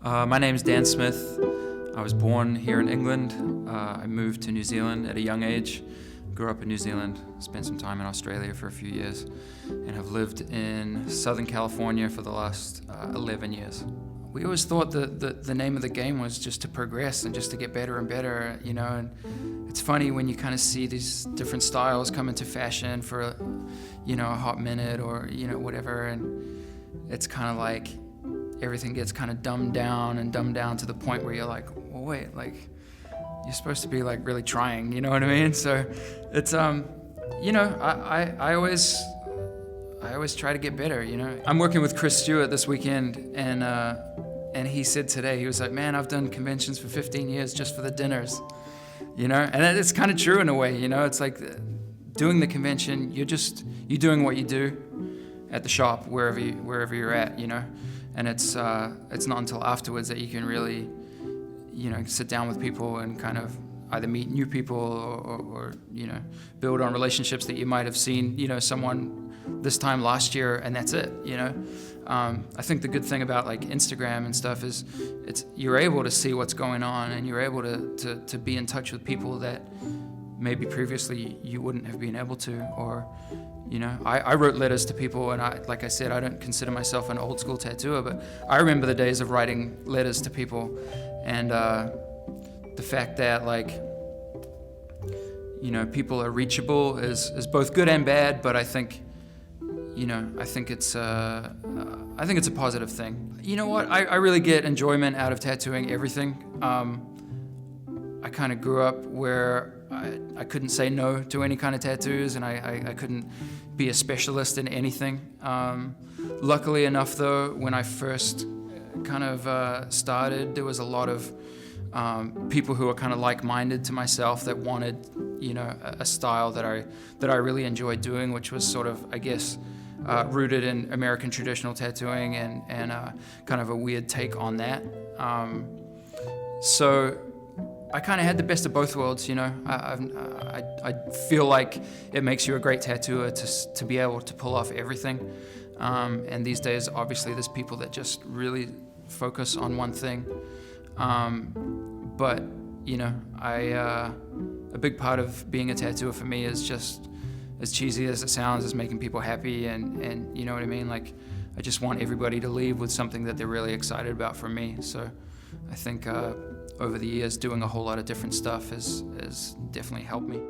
My name's Dan Smith. I was born here in England. I moved to New Zealand at a young age. Grew up in New Zealand, spent some time in Australia for a few years, and have lived in Southern California for the last 11 years. We always thought that the name of the game was just to progress and just to get better and better, you know. And it's funny when you kind of see these different styles come into fashion for, a hot minute or, whatever, and it's kind of like everything gets kind of dumbed down to the point where you're like, well, wait, like, you're supposed to be like really trying, you know what I mean? So it's, I always try to get better, you know? I'm working with Chris Stewart this weekend, and he said today, he was like, man, I've done conventions for 15 years just for the dinners, you know? And it's kind of true in a way, you know? It's like doing the convention, you're doing what you do at the shop, wherever you're at, you know? And it's not until afterwards that you can really, sit down with people and kind of either meet new people or build on relationships that you might have seen, someone this time last year, and that's it, you know. I think the good thing about like Instagram and stuff is you're able to see what's going on, and you're able to be in touch with people that maybe previously you wouldn't have been able to, or I wrote letters to people, and like I said, I don't consider myself an old school tattooer, but I remember the days of writing letters to people, and the fact that people are reachable is both good and bad, but I think it's a positive thing. You know what? I really get enjoyment out of tattooing everything. I kind of grew up where I couldn't say no to any kind of tattoos, and I couldn't be a specialist in anything. Luckily enough, though, when I first kind of started, there was a lot of people who were kind of like-minded to myself that wanted, a style that I really enjoyed doing, which was sort of, I guess, rooted in American traditional tattooing and kind of a weird take on that. So I kind of had the best of both worlds, you know. I feel like it makes you a great tattooer to be able to pull off everything. And these days, obviously, there's people that just really focus on one thing. But a big part of being a tattooer for me is just, as cheesy as it sounds, is making people happy, and you know what I mean? Like, I just want everybody to leave with something that they're really excited about from me. So I think over the years, doing a whole lot of different stuff has definitely helped me.